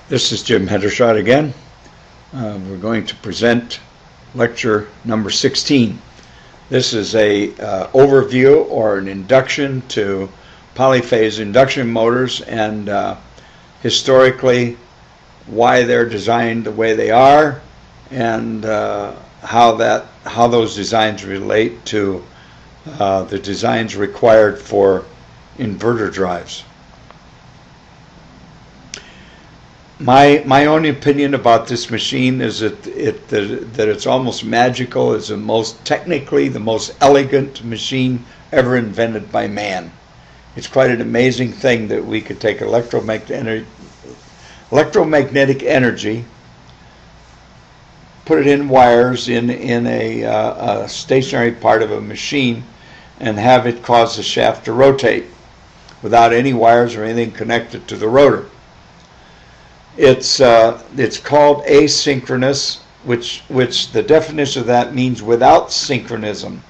This is Jim Hendershot again. We're going to present lecture number 16. This is a overview or an induction to polyphase induction motors and historically why they're designed the way they are and how those designs relate to the designs required for inverter drives. My own opinion about this machine is that it's almost magical. It's technically the most elegant machine ever invented by man. It's quite an amazing thing that we could take electromagnetic energy, put it in wires in a stationary part of a machine, and have it cause the shaft to rotate without any wires or anything connected to the rotor. It's called asynchronous, which the definition of that means without synchronism.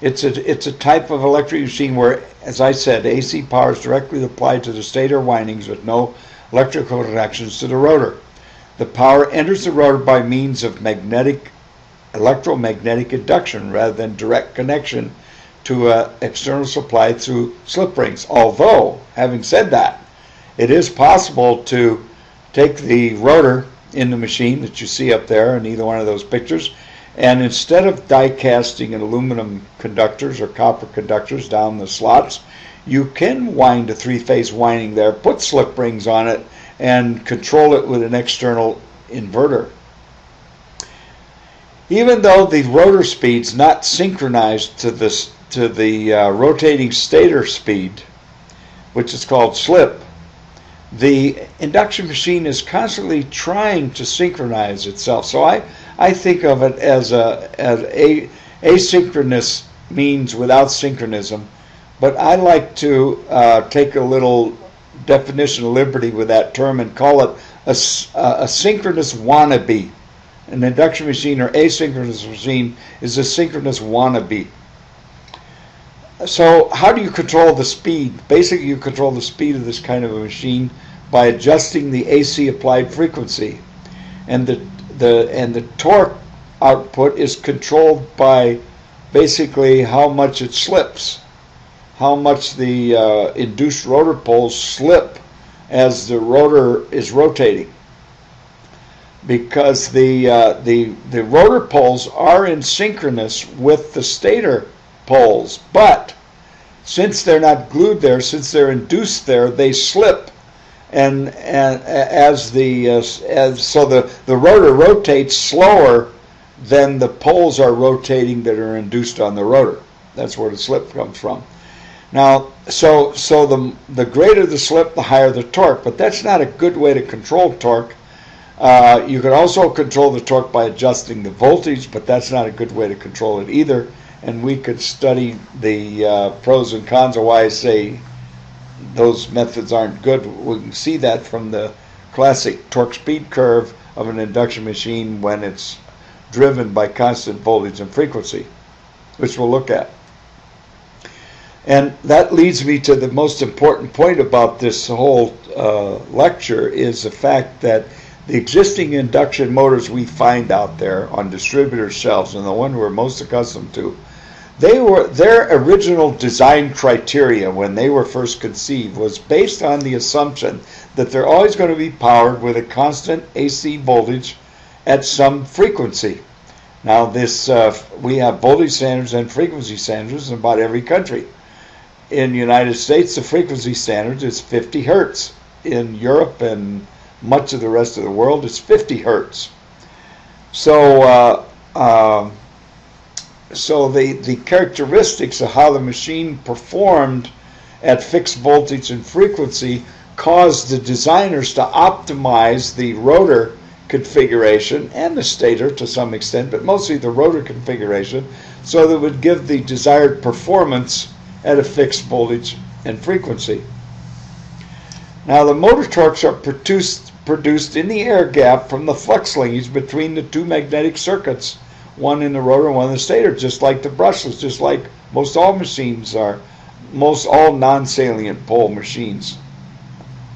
It's a type of electric machine where, as I said, AC power is directly applied to the stator windings with no electrical connections to the rotor. The power enters the rotor by means of electromagnetic induction rather than direct connection to an external supply through slip rings. Although, having said that, it is possible to take the rotor in the machine that you see up there in either one of those pictures, and instead of die casting in aluminum conductors or copper conductors down the slots, you can wind a three-phase winding there, put slip rings on it, and control it with an external inverter. Even though the rotor speed's not synchronized to the rotating stator speed, which is called slip, the induction machine is constantly trying to synchronize itself. So I think of it as asynchronous means without synchronism, but I like to take a little definition of liberty with that term and call it a synchronous wannabe. An induction machine or asynchronous machine is a synchronous wannabe. So how do you control the speed? Basically, you control the speed of this kind of a machine by adjusting the AC applied frequency, and the torque output is controlled by basically how much it slips, how much the induced rotor poles slip as the rotor is rotating. Because the rotor poles are in synchronous with the stator poles, but since they're not glued there, since they're induced there, they slip, and so the rotor rotates slower than the poles are rotating that are induced on the rotor. That's where the slip comes from. Now, so the greater the slip, the higher the torque, but that's not a good way to control torque. You can also control the torque by adjusting the voltage, but that's not a good way to control it either. And we could study the pros and cons of why I say those methods aren't good. We can see that from the classic torque speed curve of an induction machine when it's driven by constant voltage and frequency, which we'll look at. And that leads me to the most important point about this whole lecture, is the fact that the existing induction motors we find out there on distributor shelves, and the one we're most accustomed to, their original design criteria when they were first conceived was based on the assumption that they're always going to be powered with a constant AC voltage at some frequency. Now we have voltage standards and frequency standards in about every country. In the United States, the frequency standard is 50 hertz. In Europe and much of the rest of the world, it's 50 hertz. So the characteristics of how the machine performed at fixed voltage and frequency caused the designers to optimize the rotor configuration and the stator to some extent, but mostly the rotor configuration, so that it would give the desired performance at a fixed voltage and frequency. Now, the motor torques are produced in the air gap from the flux linkage between the two magnetic circuits, one in the rotor and one in the stator, just like the brushless, just like most all machines are. Most all non-salient pole machines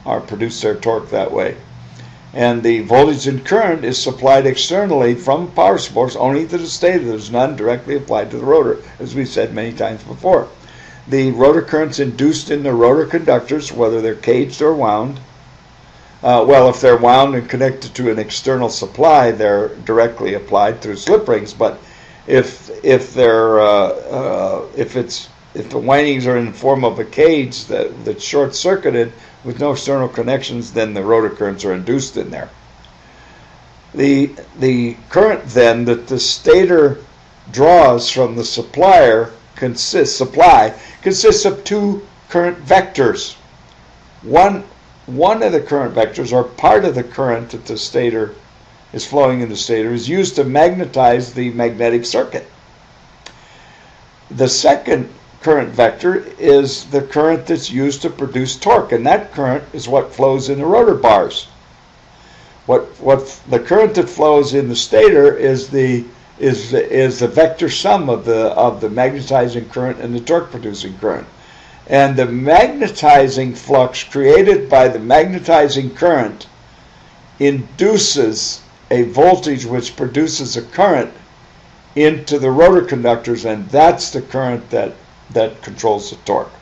are produce their torque that way. And the voltage and current is supplied externally from power source only to the stator. There's none directly applied to the rotor, as we said many times before. The rotor currents induced in the rotor conductors, whether they're caged or wound. Well, if they're wound and connected to an external supply, they're directly applied through slip rings. But if the windings are in the form of a cage that's short circuited with no external connections, then the rotor currents are induced in there. The current then that the stator draws from the supply consists of two current vectors. One of the current vectors, or part of the current that the stator is flowing in the stator, is used to magnetize the magnetic circuit. The second current vector is the current that's used to produce torque, and that current is what flows in the rotor bars. What the current that flows in the stator is the vector sum of the magnetizing current and the torque producing current. And the magnetizing flux created by the magnetizing current induces a voltage which produces a current into the rotor conductors, and that's the current that controls the torque.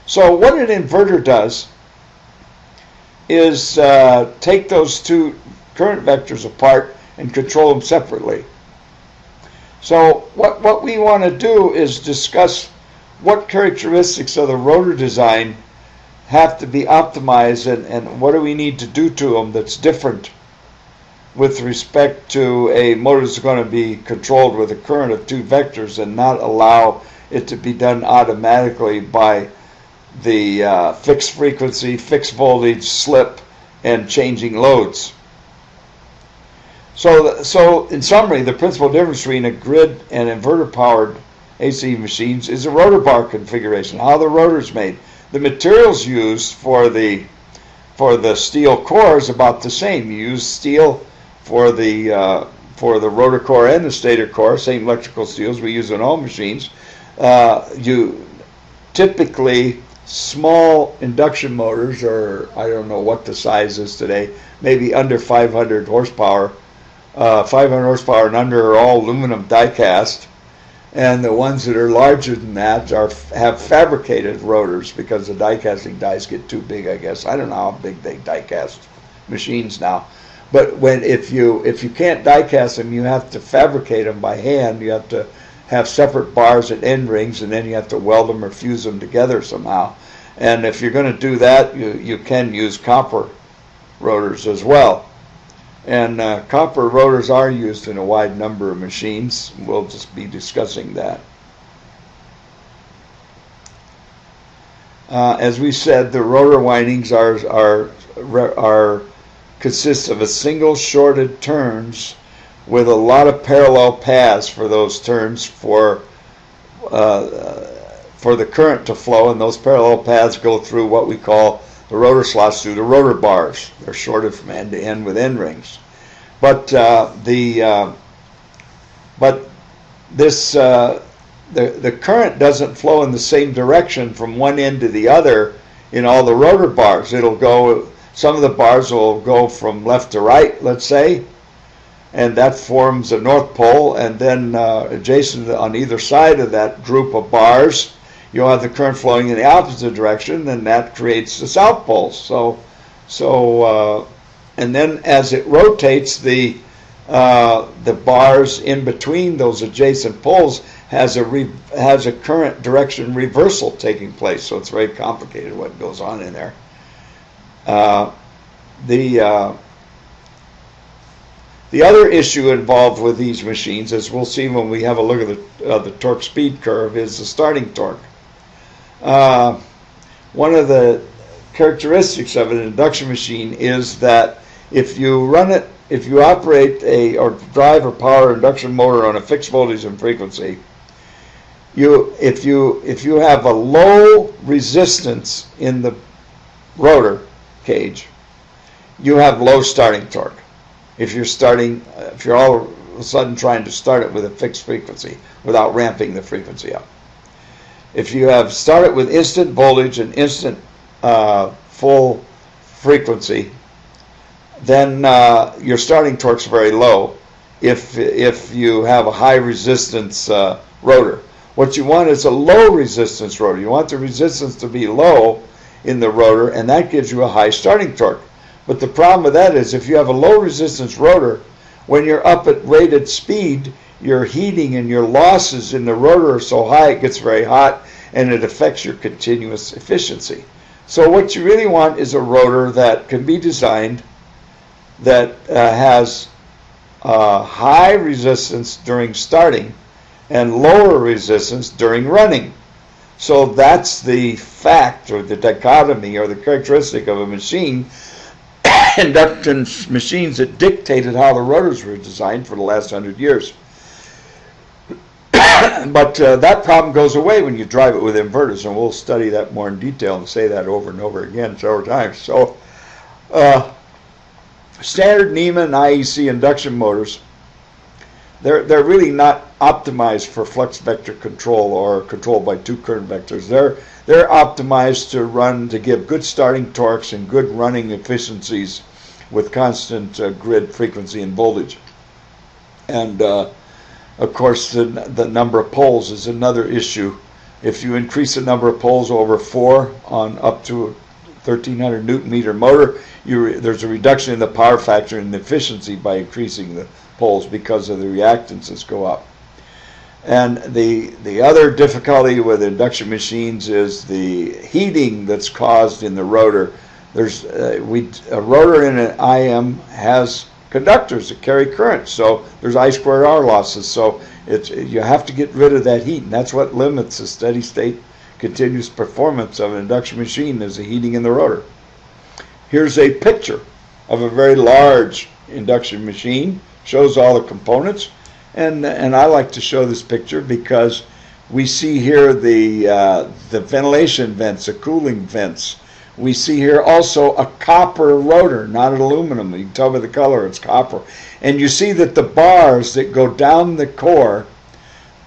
So what an inverter does is take those two current vectors apart and control them separately. So what we want to do is discuss what characteristics of the rotor design have to be optimized, and what do we need to do to them that's different with respect to a motor that's going to be controlled with a current of two vectors and not allow it to be done automatically by the fixed frequency, fixed voltage, slip, and changing loads. So in summary, the principal difference between a grid and inverter powered AC machines is the rotor bar configuration, how the rotor is made. The materials used for the steel core is about the same. You use steel for the rotor core and the stator core, same electrical steels we use in all machines. You typically, small induction motors, or I don't know what the size is today, maybe under 500 horsepower. 500 horsepower and under are all aluminum die cast, and the ones that are larger than that have fabricated rotors because the die casting dies get too big, I guess. I don't know how big they die cast machines now. But if you can't die cast them, you have to fabricate them by hand. You have to have separate bars and end rings, and then you have to weld them or fuse them together somehow. And if you're going to do that, you can use copper rotors as well. And copper rotors are used in a wide number of machines. We'll just be discussing that. As we said, the rotor windings consist of a single shorted turns with a lot of parallel paths for those turns for the current to flow, and those parallel paths go through what we call the rotor slots, through the rotor bars. They're shorted from end to end with end rings. But the current doesn't flow in the same direction from one end to the other in all the rotor bars. It'll go, some of the bars will go from left to right, let's say, and that forms a north pole, and then adjacent on either side of that group of bars, you'll have the current flowing in the opposite direction, and that creates the south poles. And then as it rotates, the bars in between those adjacent poles has a current direction reversal taking place. So it's very complicated what goes on in there. The other issue involved with these machines, as we'll see when we have a look at the torque speed curve, is the starting torque. One of the characteristics of an induction machine is that if you operate or drive or power induction motor on a fixed voltage and frequency, if you have a low resistance in the rotor cage, you have low starting torque. If you're all of a sudden trying to start it with a fixed frequency without ramping the frequency up. If you have started with instant voltage and instant full frequency, then your starting torque's very low if you have a high resistance rotor. What you want is a low resistance rotor. You want the resistance to be low in the rotor, and that gives you a high starting torque. But the problem with that is if you have a low resistance rotor, when you're up at rated speed, your heating and your losses in the rotor are so high it gets very hot and it affects your continuous efficiency. So what you really want is a rotor that can be designed that has high resistance during starting and lower resistance during running. So that's the fact, or the dichotomy, or the characteristic of a machine, induction machines, that dictated how the rotors were designed for the last 100 years. But that problem goes away when you drive it with inverters, and we'll study that more in detail and say that over and over again several times. So standard NEMA and IEC induction motors, they're really not optimized for flux vector control or control by two current vectors. They're optimized to run, to give good starting torques and good running efficiencies with constant grid frequency and voltage. And of course, the number of poles is another issue. If you increase the number of poles over 4 on up to a 1300 Newton meter motor, there's a reduction in the power factor and the efficiency by increasing the poles because of the reactances go up. And the other difficulty with induction machines is the heating that's caused in the rotor. There's a rotor in an IM has conductors that carry current, so there's I squared R losses. So you have to get rid of that heat, and that's what limits the steady state continuous performance of an induction machine, is the heating in the rotor. Here's a picture of a very large induction machine. Shows all the components, and I like to show this picture because we see here the ventilation vents, the cooling vents. We see here also a copper rotor, not an aluminum. You can tell by the color it's copper. And you see that the bars that go down the core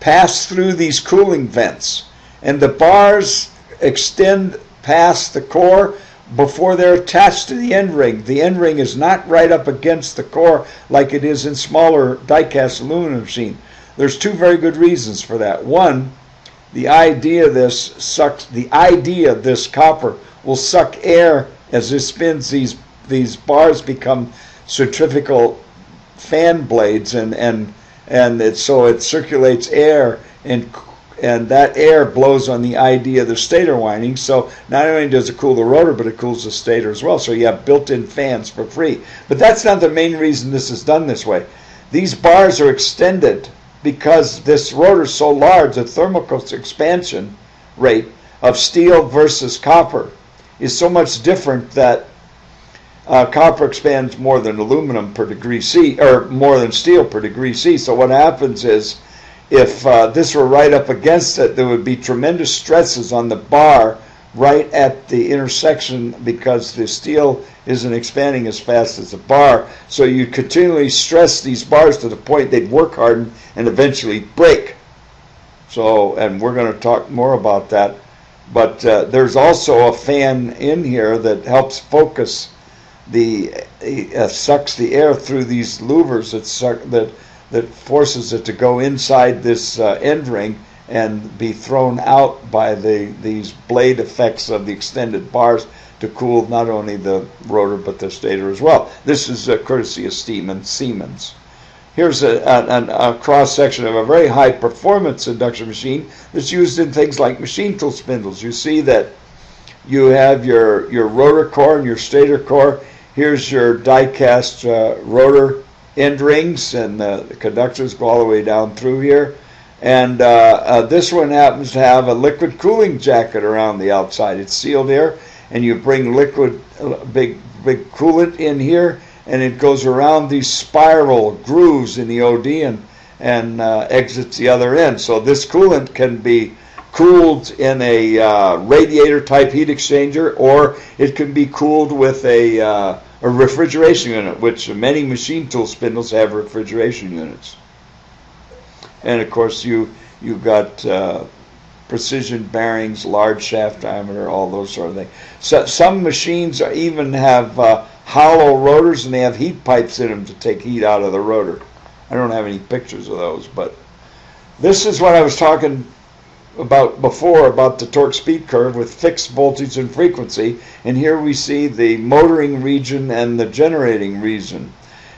pass through these cooling vents, and the bars extend past the core before they're attached to the end ring. The end ring is not right up against the core like it is in smaller die-cast aluminum machine. There's two very good reasons for that. One, the idea this copper will suck air as it spins. These bars become centrifugal fan blades, and so it circulates air, and that air blows on the idea of the stator winding. So not only does it cool the rotor, but it cools the stator as well. So you have built-in fans for free. But that's not the main reason this is done this way. These bars are extended because this rotor is so large, the thermal expansion rate of steel versus copper is so much different that copper expands more than aluminum per degree C, or more than steel per degree C. So what happens is, if this were right up against it, there would be tremendous stresses on the bar right at the intersection because the steel isn't expanding as fast as the bar. So you continually stress these bars to the point they'd work harden and eventually break. So, and we're going to talk more about that. But there's also a fan in here that helps focus sucks the air through these louvers that forces it to go inside this end ring and be thrown out by these blade effects of the extended bars to cool not only the rotor but the stator as well. This is courtesy of Siemens. Here's a cross-section of a very high-performance induction machine that's used in things like machine tool spindles. You see that you have your rotor core and your stator core. Here's your die-cast rotor end rings, and the conductors go all the way down through here. And this one happens to have a liquid cooling jacket around the outside. It's sealed air, and you bring liquid, big coolant in here, and it goes around these spiral grooves in the OD and exits the other end. So this coolant can be cooled in a radiator type heat exchanger, or it can be cooled with a refrigeration unit, which many machine tool spindles have refrigeration units. And of course you've got precision bearings, large shaft diameter, all those sort of things. So some machines even have hollow rotors, and they have heat pipes in them to take heat out of the rotor. I don't have any pictures of those, but this is what I was talking about before, about the torque speed curve with fixed voltage and frequency. And here we see the motoring region and the generating region.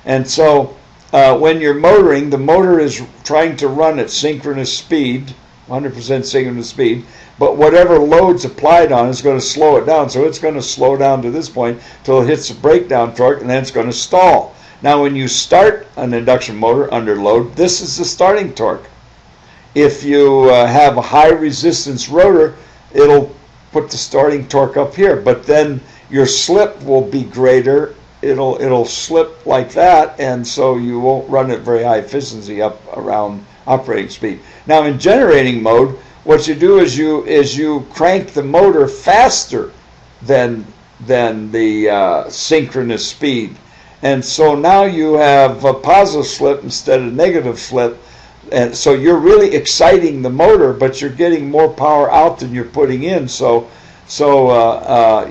And so when you're motoring, the motor is trying to run at synchronous speed, 100% synchronous speed, but whatever load's applied on is going to slow it down. So it's going to slow down to this point until it hits the breakdown torque, and then it's going to stall. Now when you start an induction motor under load, this is the starting torque. If you have a high resistance rotor, it'll put the starting torque up here, but then your slip will be greater. It'll slip like that, and so you won't run at very high efficiency up around operating speed. Now in generating mode, what you do is you crank the motor faster than the synchronous speed, and so now you have a positive slip instead of negative slip. And so you're really exciting the motor, but you're getting more power out than you're putting in. So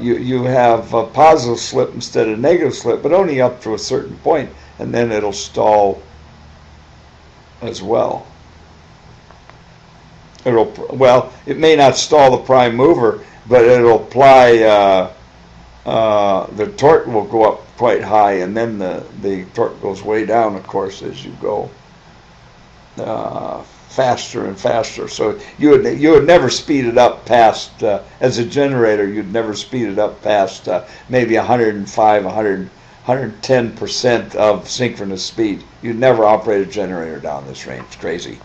you have a positive slip instead of negative slip, but only up to a certain point, and then it'll stall as well. It may not stall the prime mover, but it'll apply. The torque will go up quite high, and then the torque goes way down, of course, as you go faster and faster. So you would never speed it up past, as a generator, you'd never speed it up past maybe 105, 110% of synchronous speed. You'd never operate a generator down this range. It's crazy.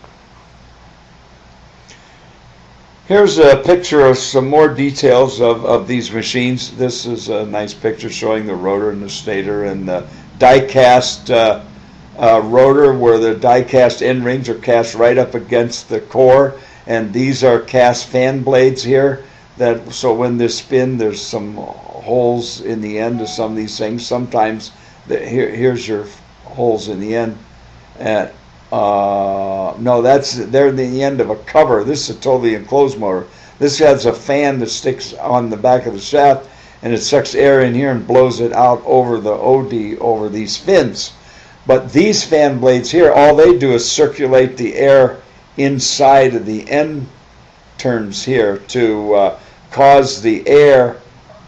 Here's a picture of some more details of these machines. This is a nice picture showing the rotor and the stator and the die-cast rotor, where the die-cast end rings are cast right up against the core, and these are cast fan blades here. So when they spin, there's some holes in the end of some of these things. Sometimes here's your holes in the end. No, they're in the end of a cover. This is a totally enclosed motor. This has a fan that sticks on the back of the shaft, and it sucks air in here and blows it out over the OD over these fins. But these fan blades here, all they do is circulate the air inside of the end turns here to cause the air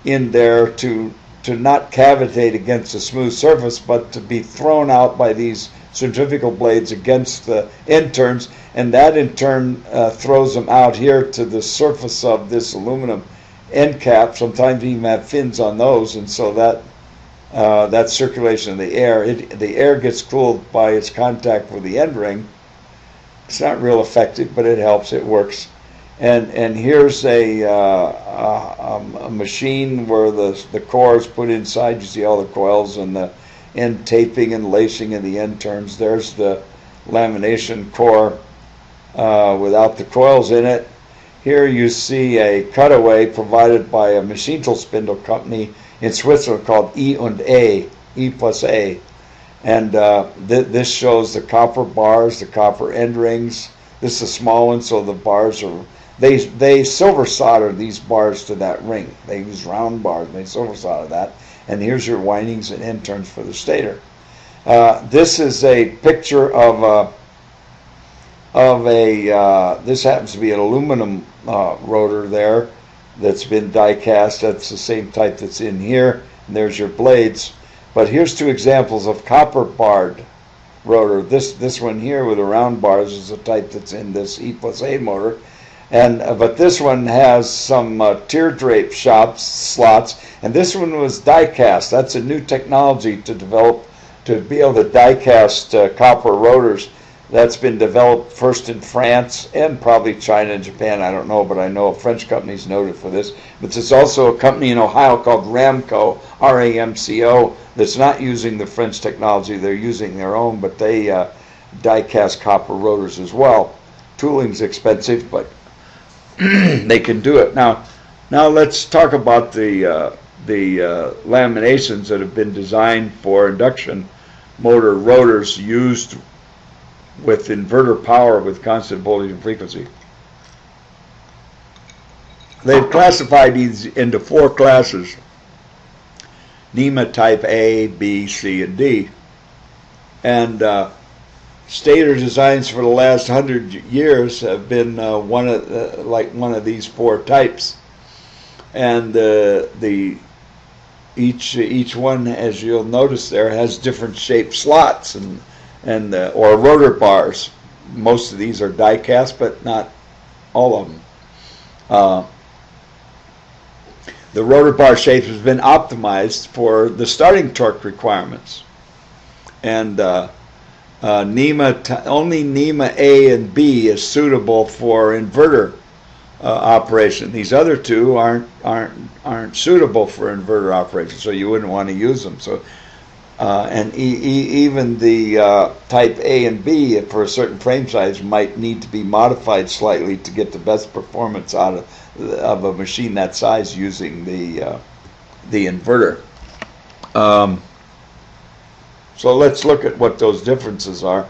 in there to not cavitate against a smooth surface, but to be thrown out by these centrifugal blades against the end turns, and that in turn throws them out here to the surface of this aluminum end cap. Sometimes you even have fins on those, and so that circulation of the air gets cooled by its contact with the end ring. It's not real effective, but it helps. It works. And here's a machine where the core is put inside. You see all the coils and the end taping and lacing in the end turns. There's the lamination core without the coils in it. Here you see a cutaway provided by a machine tool spindle company in Switzerland called E+A, E+A. And this shows the copper bars, the copper end rings. This is a small one, so the bars are, they silver solder these bars to that ring. They use round bars, and they silver solder that. And here's your windings and end turns for the stator. This is a picture of this happens to be an aluminum rotor there that's been die cast. That's the same type that's in here. And there's your blades. But here's two examples of copper barred rotor. This one here with the round bars is the type that's in this E+A motor. And but this one has some teardrap slots, and this one was die cast. That's a new technology to develop to be able to die cast copper rotors. That's been developed first in France and probably China and Japan. I don't know, but I know a French company is noted for this. But there's also a company in Ohio called Ramco, R-A-M-C-O, that's not using the French technology. They're using their own, but they die cast copper rotors as well. Tooling's expensive, but they can do it. Now let's talk about the laminations that have been designed for induction motor rotors used with inverter power with constant voltage and frequency. They've classified these into four classes. NEMA type A, B, C, and D. And stator designs for the last 100 years have been one of these four types. And each one, as you'll notice there, has different shaped slots or rotor bars. Most of these are die cast, but not all of them. The rotor bar shape has been optimized for the starting torque requirements. And only NEMA A and B is suitable for inverter operation. These other two aren't suitable for inverter operation, so you wouldn't want to use them. So, even the type A and B for a certain frame size might need to be modified slightly to get the best performance out of a machine that size using the inverter. So let's look at what those differences are.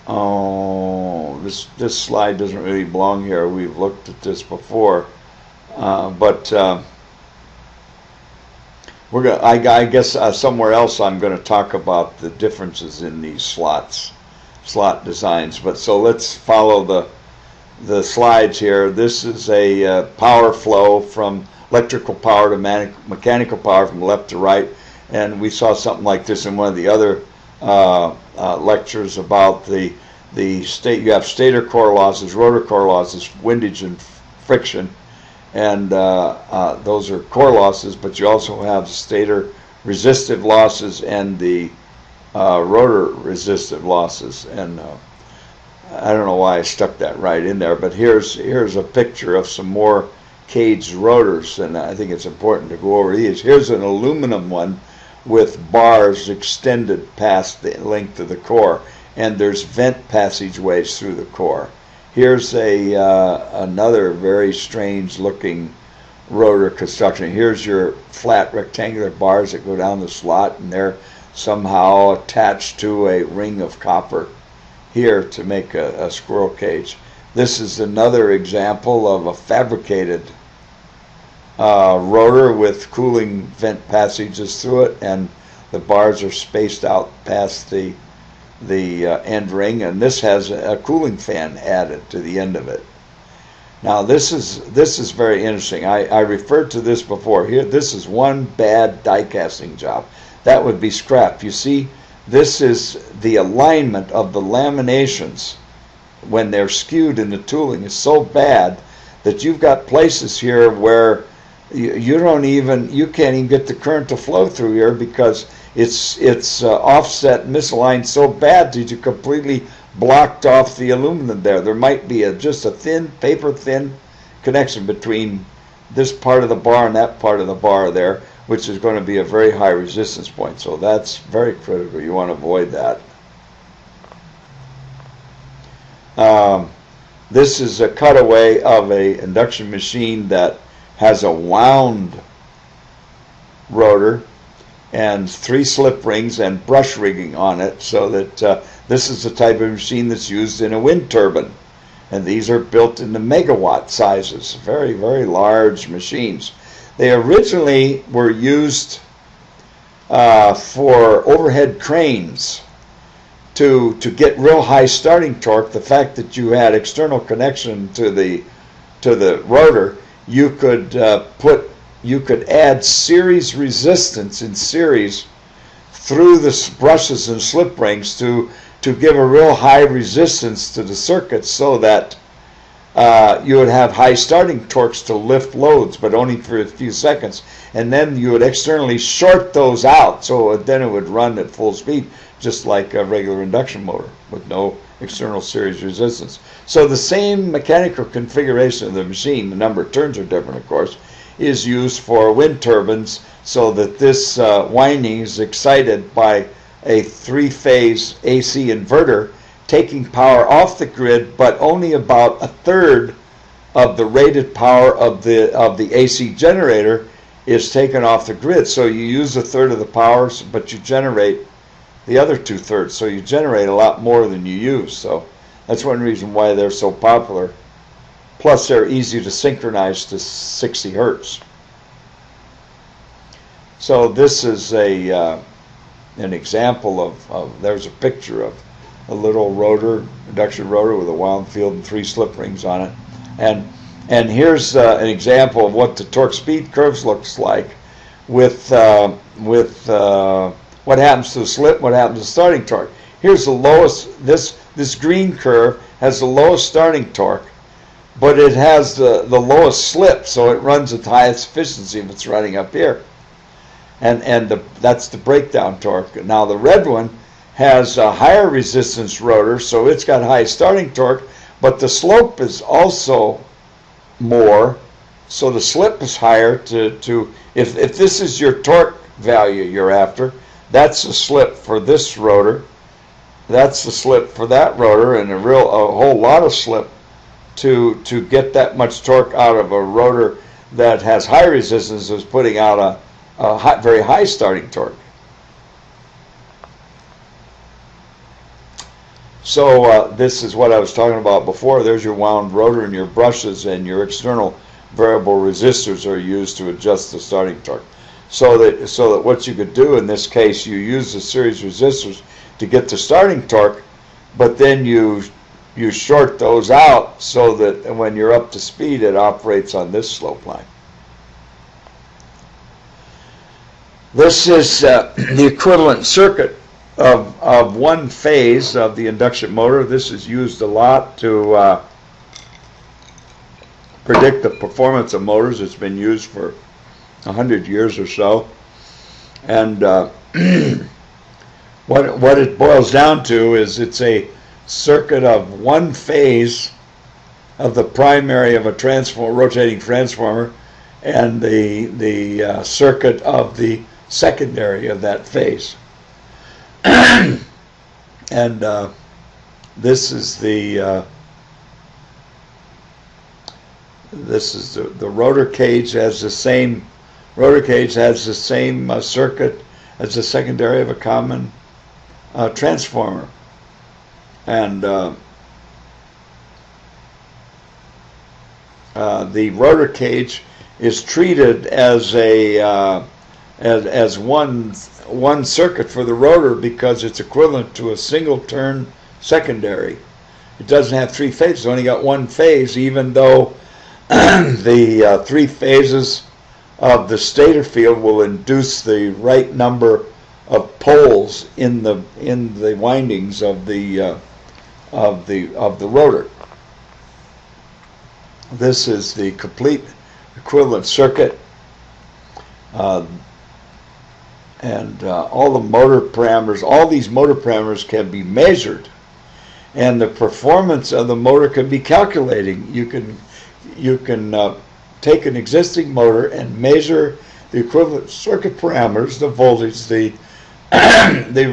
Oh, this slide doesn't really belong here. We've looked at this before, but we're gonna. I guess somewhere else I'm going to talk about the differences in these slot designs. But so let's follow the slides here. This is a power flow from electrical power to mechanical power from left to right, and we saw something like this in one of the other lectures about the state. You have stator core losses, rotor core losses, windage and friction, and those are core losses. But you also have stator resistive losses and the rotor resistive losses. And I don't know why I stuck that right in there, but here's a picture of some more caged rotors, and I think it's important to go over these. Here's an aluminum one with bars extended past the length of the core, and there's vent passageways through the core. Here's another very strange looking rotor construction. Here's your flat rectangular bars that go down the slot, and they're somehow attached to a ring of copper here to make a squirrel cage. This is another example of a fabricated rotor with cooling vent passages through it, and the bars are spaced out past the end ring, and this has a cooling fan added to the end of it. Now this is very interesting. I referred to this before. Here, this is one bad die casting job. That would be scrapped. You see, this is the alignment of the laminations when they're skewed in the tooling is so bad that you've got places here where you can't even get the current to flow through here because it's offset, misaligned so bad that you completely blocked off the aluminum there. There might be just a thin, paper thin connection between this part of the bar and that part of the bar there, which is going to be a very high resistance point. So that's very critical. You want to avoid that. This is a cutaway of an induction machine that has a wound rotor and 3 slip rings and brush rigging on it, so that this is the type of machine that's used in a wind turbine. And these are built in the megawatt sizes, very, very large machines. They originally were used for overhead cranes to get real high starting torque. The fact that you had external connection to the rotor, you could add series resistance in series through the brushes and slip rings to give a real high resistance to the circuit, so that you would have high starting torques to lift loads, but only for a few seconds. And then you would externally short those out, so then it would run at full speed, just like a regular induction motor with no external series resistance. So the same mechanical configuration of the machine, the number of turns are different of course, is used for wind turbines, so that this winding is excited by a 3-phase AC inverter, taking power off the grid, but only about 1/3 of the rated power of the AC generator is taken off the grid. So you use 1/3 of the power, but you generate the other 2/3. So you generate a lot more than you use. So that's one reason why they're so popular. Plus, they're easy to synchronize to 60 hertz. So this is an example of there's a picture of a little rotor, induction rotor with a wound field and 3 slip rings on it, and here's an example of what the torque speed curves looks like with what happens to the slip, what happens to starting torque. Here's the lowest. This green curve has the lowest starting torque, but it has the lowest slip, so it runs at the highest efficiency if it's running up here. And that's the breakdown torque. Now the red one has a higher resistance rotor, so it's got high starting torque, but the slope is also more, so the slip is higher. If this is your torque value you're after, that's the slip for this rotor, that's the slip for that rotor, and a whole lot of slip to get that much torque out of a rotor that has high resistance is putting out a very high starting torque. So this is what I was talking about before. There's your wound rotor, and your brushes and your external variable resistors are used to adjust the starting torque. So that what you could do in this case, you use the series resistors to get the starting torque, but then you short those out so that when you're up to speed, it operates on this slope line. This is the equivalent circuit of one phase of the induction motor. This is used a lot to predict the performance of motors. It's been used for 100 years or so. And what it boils down to is it's a circuit of one phase of the primary of a rotating transformer, and the circuit of the secondary of that phase. And this is the rotor cage has the same circuit as the secondary of a common transformer, and the rotor cage is treated as one circuit for the rotor because it's equivalent to a single turn secondary. It doesn't have 3 phases; it's only got 1 phase, even though the 3 phases of the stator field will induce the right number of poles in the windings of the rotor. This is the complete equivalent circuit, and all the motor parameters. All these motor parameters can be measured, and the performance of the motor can be calculated. You can take an existing motor and measure the equivalent circuit parameters, the voltage, the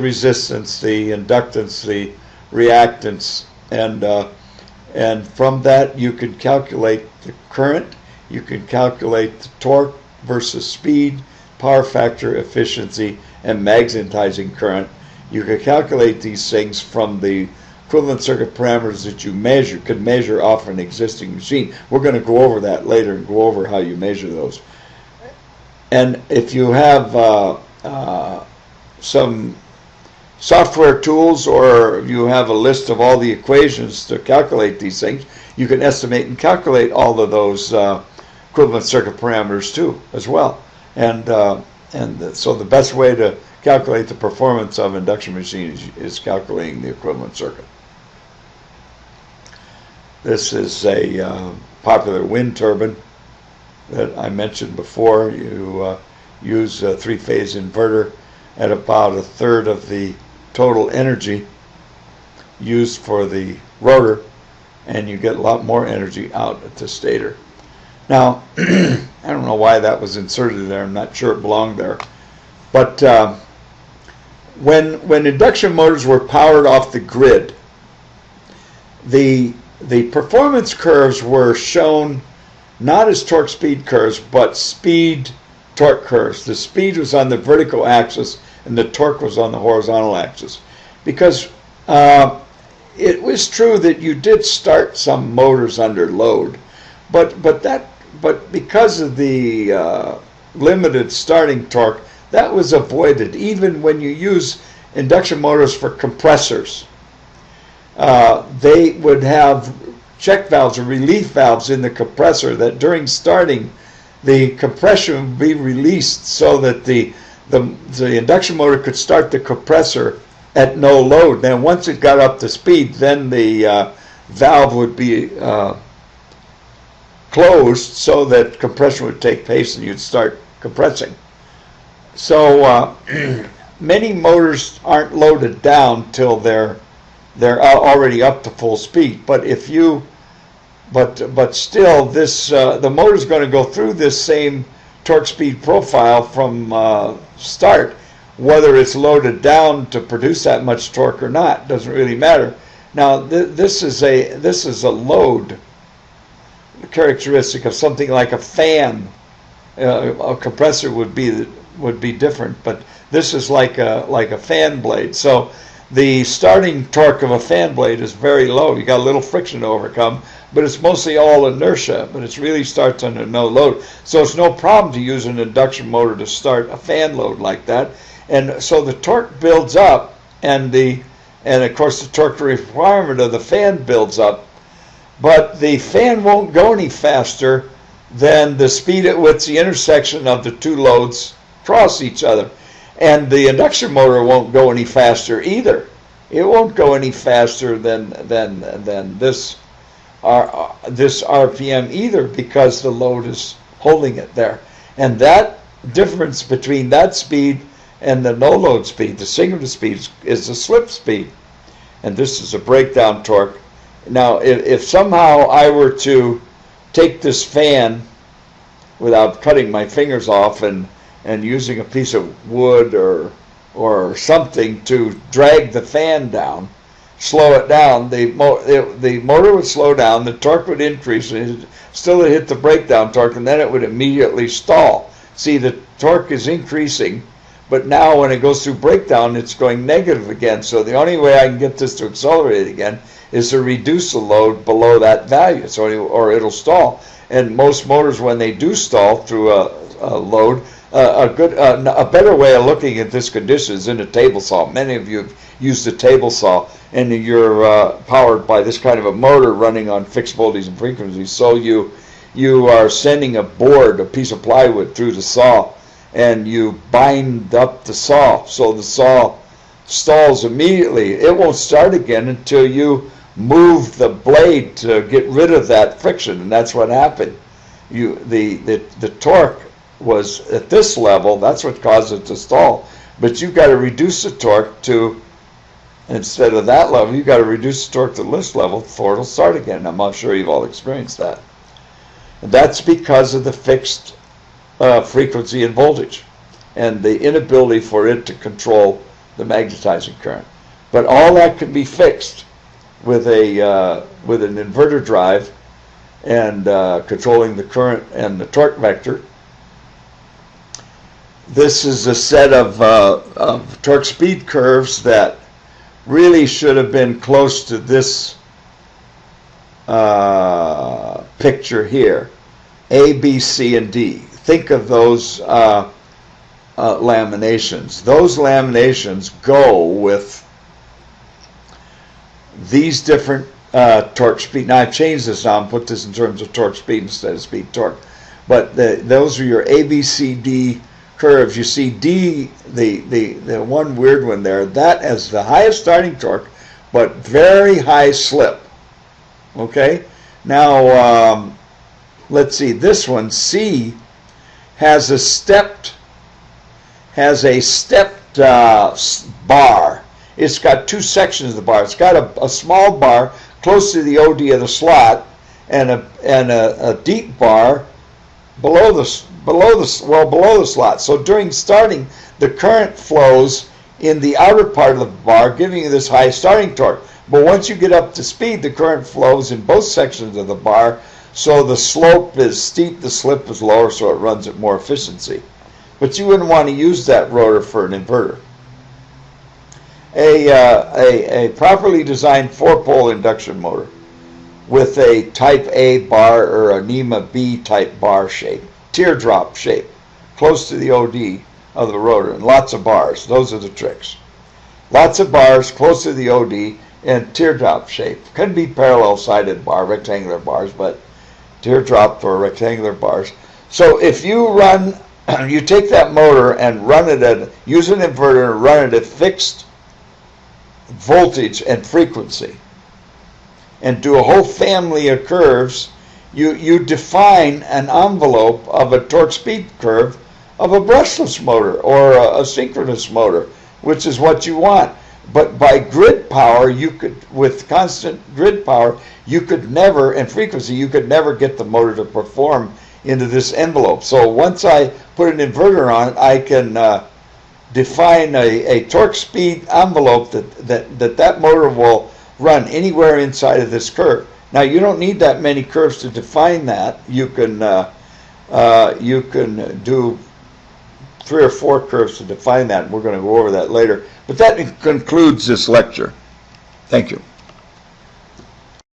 resistance, the inductance, the reactance, and from that you can calculate the current, you can calculate the torque versus speed, power factor, efficiency, and magnetizing current. You can calculate these things from the equivalent circuit parameters that you could measure off an existing machine. We're going to go over that later and go over how you measure those. And if you have some software tools, or you have a list of all the equations to calculate these things, you can estimate and calculate all of those equivalent circuit parameters too, as well. And so the best way to calculate the performance of induction machines is calculating the equivalent circuit. This is a popular wind turbine that I mentioned before. You use a 3-phase inverter at about 1/3 of the total energy used for the rotor, and you get a lot more energy out at the stator. Now, I don't know why that was inserted there. I'm not sure it belonged there. But when induction motors were powered off the grid, the performance curves were shown not as torque speed curves, but speed torque curves. The speed was on the vertical axis and the torque was on the horizontal axis, because it was true that you did start some motors under load, but because of the limited starting torque, that was avoided. Even when you use induction motors for compressors, they would have check valves or relief valves in the compressor that during starting the compression would be released so that the induction motor could start the compressor at no load. Then once it got up to speed, then the valve would be closed so that compression would take place and you'd start compressing. So many motors aren't loaded down till they're already up to full speed. But if you but still this the motor's going to go through this same torque speed profile from start, whether it's loaded down to produce that much torque or not doesn't really matter. Now this is a load characteristic of something like a fan. A compressor would be different, but this is like a fan blade. So the starting torque of a fan blade is very low. You got a little friction to overcome, but it's mostly all inertia, but it really starts under no load. So it's no problem to use an induction motor to start a fan load like that. And so the torque builds up, and of course the torque requirement of the fan builds up, but the fan won't go any faster than the speed at which the intersection of the two loads cross each other. And the induction motor won't go any faster either. It won't go any faster than this RPM either, because the load is holding it there. And that difference between that speed and the no load speed, the synchronous speed, is the slip speed. And this is a breakdown torque. Now, if somehow I were to take this fan without cutting my fingers off and using a piece of wood or something to drag the fan down, slow it down, the motor would slow down, the torque would increase, and still it hit the breakdown torque, and then it would immediately stall. See, the torque is increasing, but now when it goes through breakdown, it's going negative again. So the only way I can get this to accelerate again is to reduce the load below that value, or it'll stall. And most motors, when they do stall through a load, a better way of looking at this condition is in a table saw. Many of you have used a table saw, and you're powered by this kind of a motor running on fixed voltages and frequencies. So you are sending a board, a piece of plywood, through the saw, and you bind up the saw so the saw stalls immediately. It won't start again until you move the blade to get rid of that friction, and that's what happened. The torque was at this level, that's what caused it to stall. But you've got to reduce the torque to, instead of that level, you've got to reduce the torque to this level before it'll start again. I'm sure you've all experienced that. And that's because of the fixed frequency and voltage and the inability for it to control the magnetizing current. But all that can be fixed with an inverter drive and controlling the current and the torque vector. This is a set of torque speed curves that really should have been close to this picture here. A, B, C, and D. Think of those laminations. Those laminations go with these different torque speed. Now I've changed this now and put this in terms of torque speed instead of speed torque. But those are your A, B, C, D curves. You see D, the one weird one there, that has the highest starting torque, but very high slip. Okay? Now, let's see, this one, C, has a stepped bar. It's got two sections of the bar. It's got a small bar close to the OD of the slot and a deep bar below the slot. So during starting, the current flows in the outer part of the bar, giving you this high starting torque. But once you get up to speed, the current flows in both sections of the bar, so the slope is steep, the slip is lower, so it runs at more efficiency. But you wouldn't want to use that rotor for an inverter. A properly designed 4-pole induction motor with a type A bar or a NEMA B type bar shape, teardrop shape, close to the OD of the rotor, and lots of bars. Those are the tricks. Lots of bars close to the OD and teardrop shape. Can be parallel-sided bar, rectangular bars, but teardrop or rectangular bars. So if you run, you take that motor and run it at, use an inverter and run it at fixed voltage and frequency, and do a whole family of curves, you define an envelope of a torque speed curve of a brushless motor or a synchronous motor, which is what you want. But by grid power, you could, with constant grid power, you could never, and frequency, you could never get the motor to perform into this envelope. So once I put an inverter on it, I can define a torque speed envelope that motor will run anywhere inside of this curve. Now you don't need that many curves to define that. You can do 3 or 4 curves to define that, and we're going to go over that later. But that concludes this lecture. Thank you.